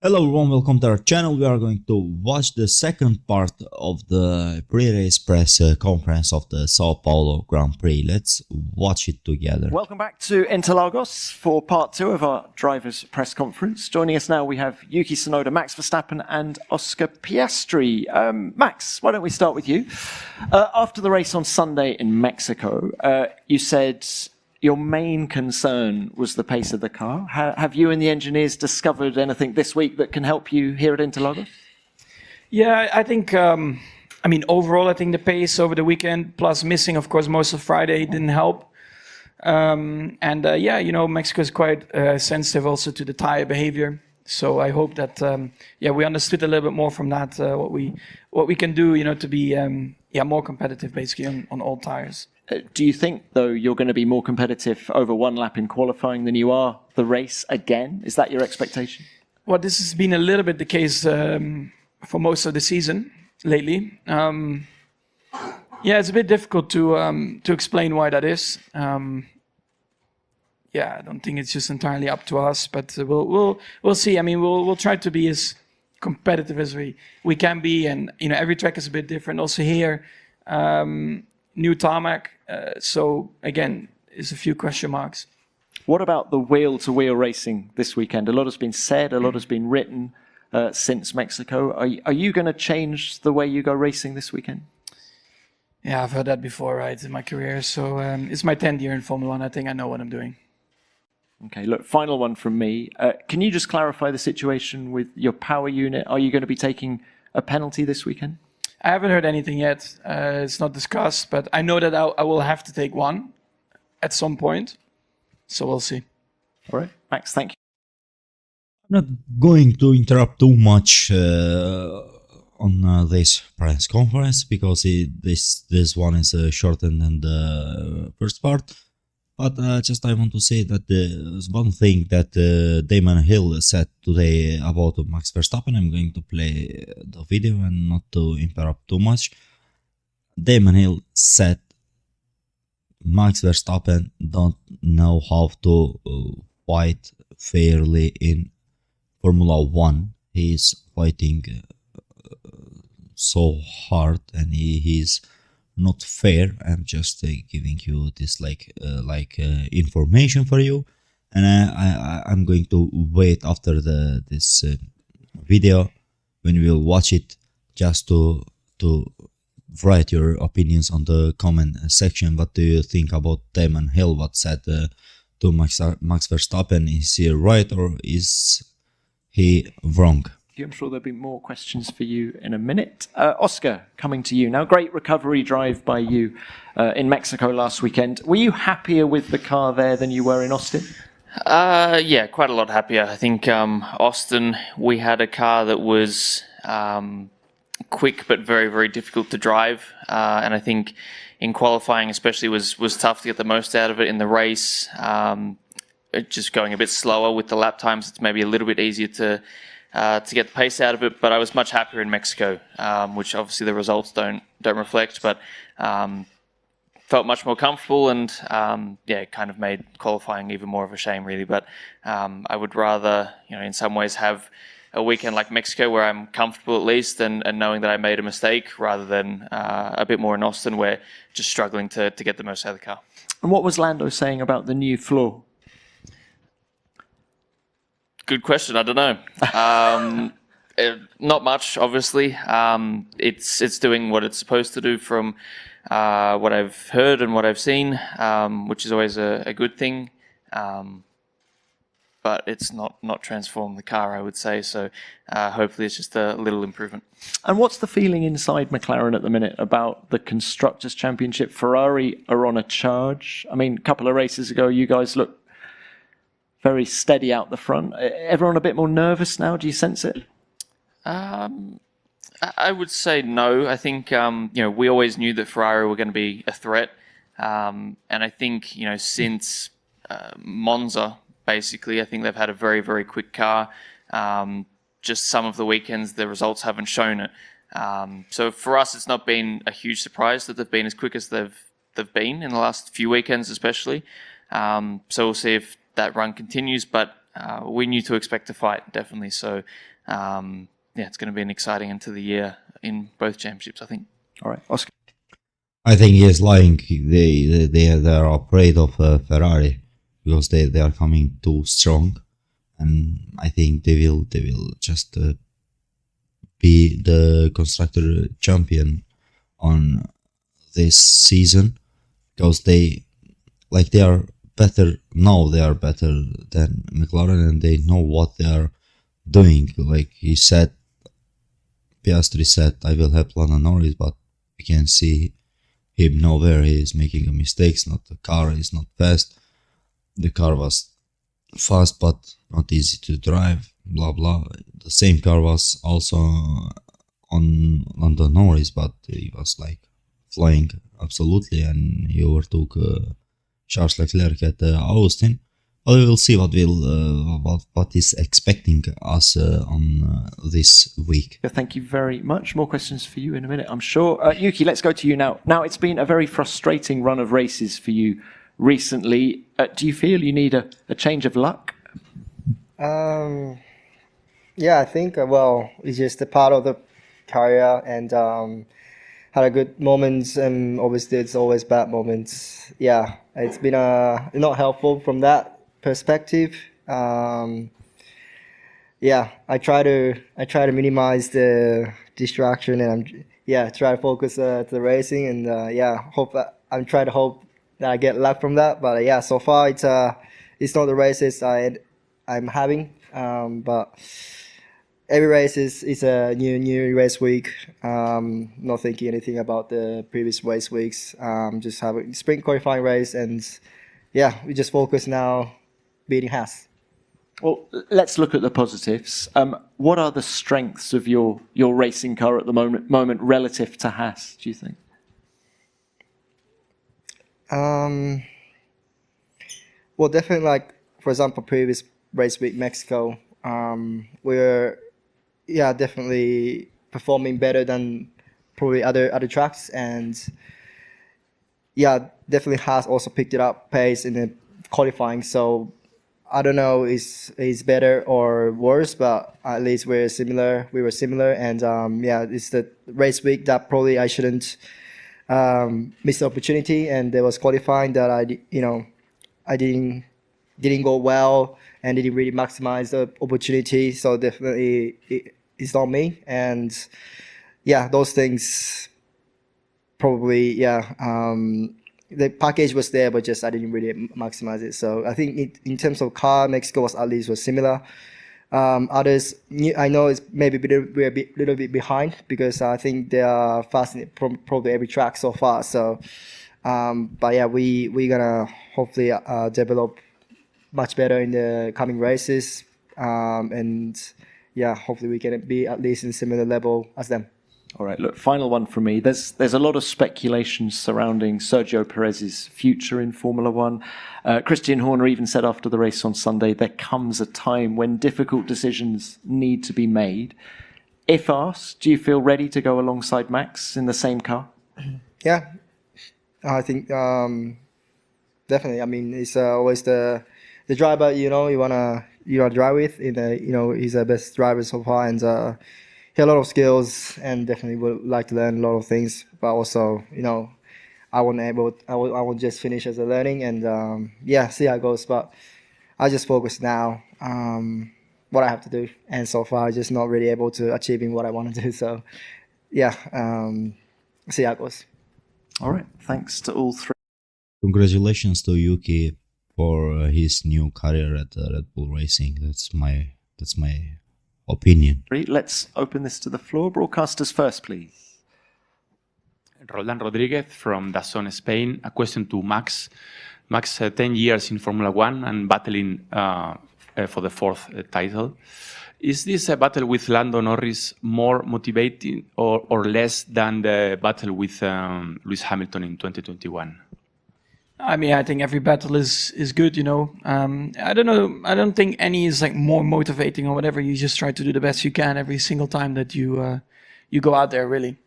Hello everyone, welcome to our channel. We are going to watch the second part of the pre-race press conference of the Sao Paulo Grand Prix. Let's watch it together. Welcome back to Interlagos for part two of our drivers' press conference. Joining us now we have Yuki Tsunoda, Max Verstappen and Oscar Piastri. Max, why don't we start with you? After the race on Sunday in Mexico, you said your main concern was the pace of the car. Have you and the engineers discovered anything this week that can help you here at Interlagos? Yeah, I think, overall, I think the pace over the weekend, plus missing, of course, most of Friday didn't help. Mexico is quite sensitive also to the tire behavior. So I hope that, we understood a little bit more from that, what we can do, to be, more competitive, basically, on all tires. Do you think, though, you're going to be more competitive over one lap in qualifying than you are the race again? Is that your expectation? Well, this has been a little bit the case for most of the season lately. It's a bit difficult to explain why that is. I don't think it's just entirely up to us, but we'll see. I mean, we'll try to be as competitive as we can be, and every track is a bit different. Also here, new tarmac. So again, there's a few question marks. What about the wheel-to-wheel racing this weekend? A lot has been said, a lot has been written since Mexico. Are you going to change the way you go racing this weekend? Yeah, I've heard that before, right, in my career. So it's my 10th year in Formula One. I think I know what I'm doing. Okay, look, final one from me. Can you just clarify the situation with your power unit? Are you going to be taking a penalty this weekend? I haven't heard anything yet. It's not discussed, but I know that I will have to take one at some point. So we'll see. All right, Max, thank you. I'm not going to interrupt too much on this press conference because this one is shorter than the first part. But just I want to say that there's one thing that Damon Hill said today about Max Verstappen. I'm going to play the video and not to interrupt too much. Damon Hill said Max Verstappen don't know how to fight fairly in Formula 1. He's fighting so hard and he's not fair. I'm just giving you this information for you, and I'm going to wait after this video when you will watch it just to write your opinions on the comment section. What do you think about Damon Hill? What said to Max Verstappen? Is he right or is he wrong? I'm sure there'll be more questions for you in a minute. Oscar, coming to you now. Great recovery drive by you in Mexico last weekend. Were you happier with the car there than you were in Austin? Quite a lot happier. I think Austin, we had a car that was quick but very, very difficult to drive. And I think in qualifying especially was tough to get the most out of it. In the race, just going a bit slower with the lap times, it's maybe a little bit easier to get the pace out of it, but I was much happier in Mexico, which obviously the results don't reflect, but felt much more comfortable and it kind of made qualifying even more of a shame really. But I would rather, in some ways have a weekend like Mexico where I'm comfortable at least and knowing that I made a mistake rather than a bit more in Austin where just struggling to get the most out of the car. And what was Lando saying about the new floor? Good question. I don't know. Not much, obviously. It's doing what it's supposed to do from what I've heard and what I've seen, which is always a good thing. But it's not transformed the car, I would say. So hopefully it's just a little improvement. And what's the feeling inside McLaren at the minute about the Constructors' Championship? Ferrari are on a charge. I mean, a couple of races ago, you guys looked very steady out the front. Everyone a bit more nervous now? Do you sense it? I would say no. I think we always knew that Ferrari were going to be a threat, and I think since Monza, basically, I think they've had a very, very quick car. Just some of the weekends, the results haven't shown it. So for us, it's not been a huge surprise that they've been as quick as they've been in the last few weekends, especially. So we'll see if that run continues, but we knew to expect a fight, definitely. So, yeah, it's going to be an exciting end to the year in both championships, I think. All right, Oscar. I think he is lying. They are afraid of Ferrari because they are coming too strong, and I think they will just be the constructor champion on this season because they are better now. They are better than McLaren, and they know what they are doing. Like he said, Piastri said, "I will help Lando Norris," but we can see him nowhere. He is making mistakes. Not the car is not fast. The car was fast, but not easy to drive. Blah blah. The same car was also on Lando Norris, but he was like flying absolutely, and he overtook Charles Leclerc at Austin. But we will see what is expecting us on this week. Yeah, thank you very much. More questions for you in a minute, I'm sure. Yuki, let's go to you now. Now, it's been a very frustrating run of races for you recently. Do you feel you need a change of luck? Yeah, I think, well, it's just a part of the career, and had a good moments, and obviously it's always bad moments. Yeah, it's been not helpful from that perspective. Yeah, I try to minimize the distraction, and try to focus to the racing, and I'm trying to hope that I get luck from that. But yeah, so far it's not the races I'm having, but every race is a new race week. Not thinking anything about the previous race weeks. Just have a sprint qualifying race, and yeah, we just focus now beating Haas. Well, let's look at the positives. What are the strengths of your racing car at the moment relative to Haas, do you think? Well, definitely, like, for example, previous race week, Mexico, we're definitely performing better than probably other tracks, and definitely Haas also picked it up pace in the qualifying. So I don't know is better or worse, but at least we were similar, and it's the race week that probably I shouldn't miss the opportunity, and there was qualifying that I didn't go well and didn't really maximize the opportunity. So definitely it's not me, and those things probably the package was there, but just I didn't really maximize it. So I think in terms of car, Mexico was similar. Others, I know it's maybe we're a little bit behind because I think they are fast in probably every track so far. So, but yeah, we're gonna hopefully develop much better in the coming races, and hopefully we can be at least in similar level as them. All right, look, final one from me. There's a lot of speculation surrounding Sergio Perez's future in Formula One. Christian Horner even said after the race on Sunday, there comes a time when difficult decisions need to be made. If asked, do you feel ready to go alongside Max in the same car? Yeah, I think definitely. I mean, it's always the driver you wanna drive with. He's the best driver so far, and he had a lot of skills, and definitely would like to learn a lot of things. But also, I won't just finish as a learning, and see how it goes. But I just focus now what I have to do, and so far I'm just not really able to achieving what I want to do. So see how it goes. All right, thanks to all three. Congratulations to Yuki for his new career at Red Bull Racing. That's my opinion. Let's open this to the floor. Broadcasters first, please. Roldan Rodriguez from DAZN Spain. A question to Max. Max, 10 years in Formula One and battling for the fourth title. Is this a battle with Lando Norris more motivating or less than the battle with Lewis Hamilton in 2021? I mean, I think every battle is good, I don't know. I don't think any is like more motivating or whatever. You just try to do the best you can every single time that you go out there, really.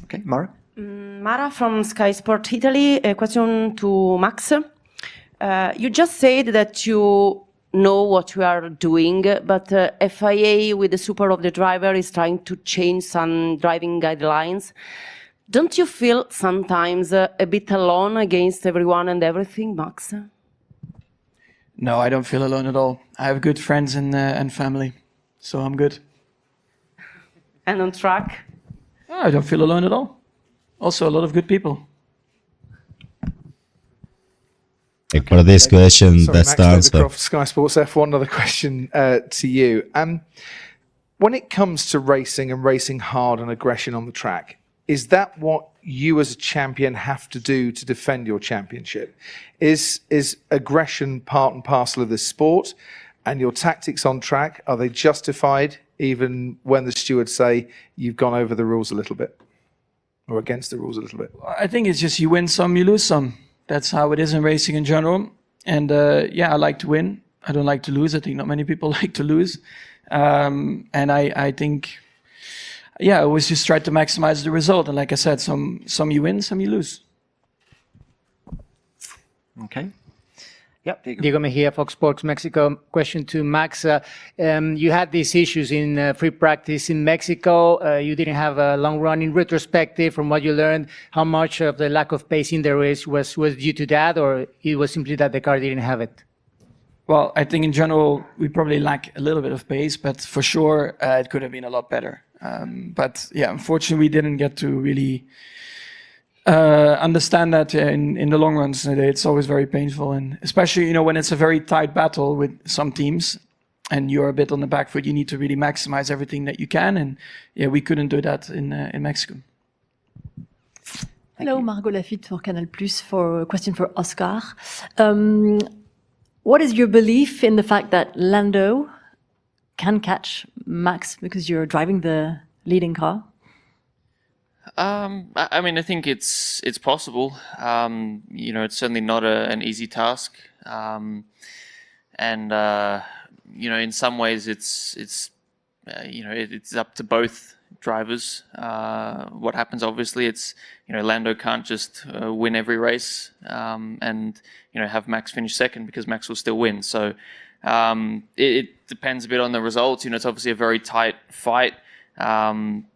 Okay, Mara. Mara from Sky Sport Italy. A question to Max. You just said that you know what you are doing, but FIA with the support of the driver is trying to change some driving guidelines. Don't you feel sometimes a bit alone against everyone and everything, Max? No, I don't feel alone at all. I have good friends and family, so I'm good. And on track? Oh, I don't feel alone at all. Also, a lot of good people. For this question, Sorry, that's Max the answer. Leathercroft, Sky Sports F1. Another question to you. When it comes to racing and racing hard and aggression on the track, is that what you as a champion have to do to defend your championship? Is aggression part and parcel of this sport? And your tactics on track, are they justified even when the stewards say you've gone over the rules a little bit or against the rules a little bit? I think it's just you win some, you lose some. That's how it is in racing in general. And yeah, I like to win. I don't like to lose. I think not many people like to lose. And I think, yeah, I always just try to maximize the result. And like I said, some you win, some you lose. Okay. Yep. Diego Mejia, Fox Sports Mexico. Question to Max. You had these issues in free practice in Mexico. You didn't have a long run. In retrospective, from what you learned, how much of the lack of pace in the race was due to that, or it was simply that the car didn't have it? Well, I think in general, we probably lack a little bit of pace, but for sure, it could have been a lot better. But yeah, unfortunately, we didn't get to really understand that in the long runs. It's always very painful, and especially when it's a very tight battle with some teams and you're a bit on the back foot, you need to really maximize everything that you can, and yeah, we couldn't do that in Mexico. Hello, Margot Lafitte for Canal Plus for a question for Oscar. What is your belief in the fact that Lando can catch Max because you're driving the leading car? I mean, I think it's possible. It's certainly not an easy task, and in some ways, it's up to both drivers. What happens, obviously, it's Lando can't just win every race and have Max finish second, because Max will still win. So it depends a bit on the results. It's obviously a very tight fight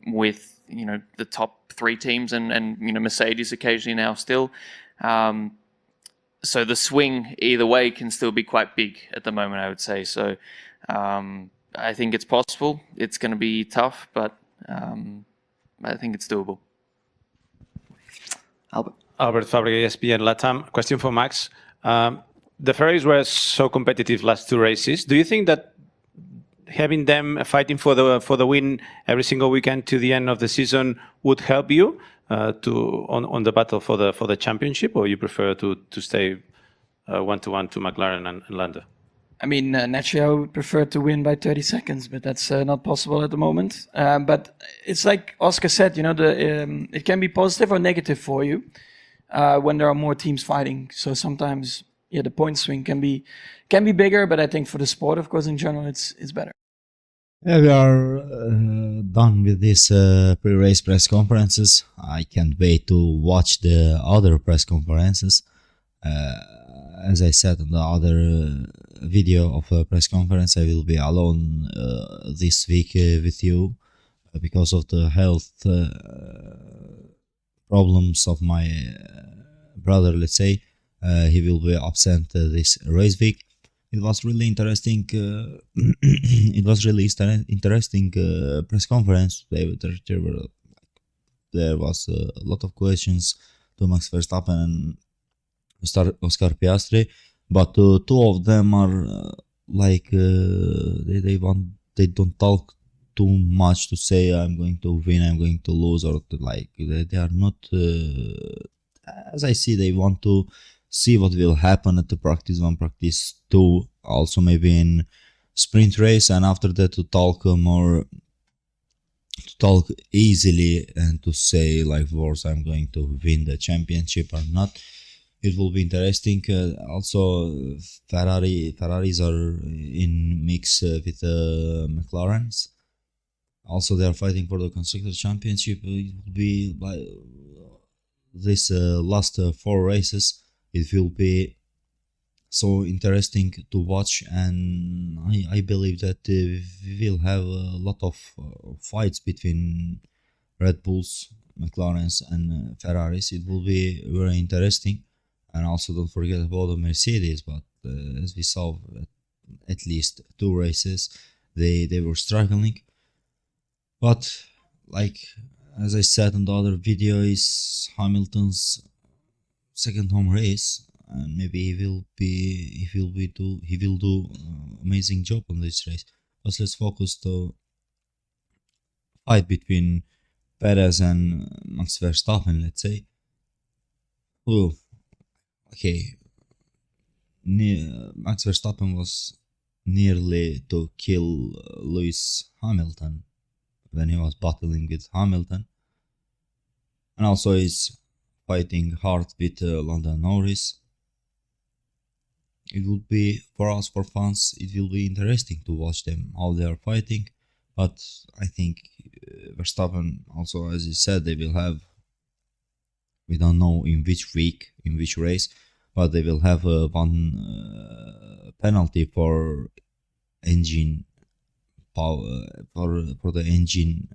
with the top three teams and Mercedes occasionally now still. So the swing either way can still be quite big at the moment, I would say. So I think it's possible. It's going to be tough, but I think it's doable. Albert Fabre, ESPN Latam. Question for Max. The Ferraris were so competitive last two races. Do you think that having them fighting for the win every single weekend to the end of the season would help you on the battle for the championship, or you prefer to stay 1-1 to McLaren and Lando? I mean, naturally, I would prefer to win by 30 seconds, but that's not possible at the moment. But it's like Oscar said, it can be positive or negative for you when there are more teams fighting. So sometimes, the point swing can be bigger, but I think for the sport, of course, in general, it's better. Yeah, we are done with these pre-race press conferences. I can't wait to watch the other press conferences. As I said in the other video of a press conference, I will be alone this week with you because of the health problems of my brother, let's say. He will be absent this race week. It was really interesting. It was really interesting press conference. There was a lot of questions to Max Verstappen and Oscar Piastri, but two of them are they don't talk too much to say I'm going to win, I'm going to lose, or they are not. As I see, they want to see what will happen at the practice 1, practice 2, also maybe in sprint race, and after that to talk easily and to say like words, I'm going to win the championship or not. It will be interesting. Also, Ferraris are in mix with McLarens. Also, they are fighting for the constructors championship. It will be like this last 4 races. It will be so interesting to watch, and I believe that we will have a lot of fights between Red Bulls, McLarens, and Ferraris. It will be very interesting. And also don't forget about the Mercedes, but as we saw at least 2 races, they were struggling. But like as I said in the other video, is Hamilton's second home race, and maybe he will do amazing job on this race. But let's focus to fight between Perez and Max Verstappen, let's say. Oh, okay. Max Verstappen was nearly to kill Lewis Hamilton when he was battling with Hamilton, and also he's fighting hard with Lando Norris. It will be, for us, for fans, it will be interesting to watch them how they are fighting. But I think Verstappen also, as you said, they will have, we don't know in which week, in which race, but they will have one penalty for engine power, for the engine,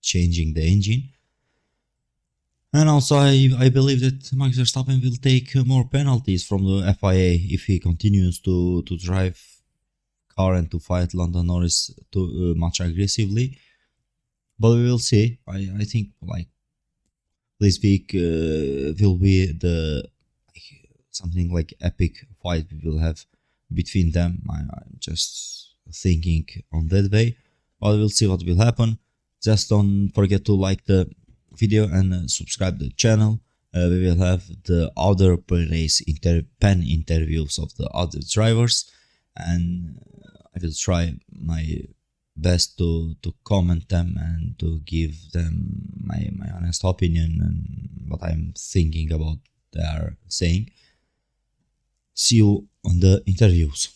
changing the engine. And also I believe that Max Verstappen will take more penalties from the FIA if he continues to drive car and to fight Lando Norris too much aggressively. But we will see. I think like this week will be the something like epic fight we will have between them. I'm just thinking on that way, but we'll see what will happen. Just don't forget to like the video and subscribe to the channel. We will have the other pre-race pen interviews of the other drivers, and I will try my best to comment them and to give them my honest opinion and what I'm thinking about they are saying. See you on the interviews.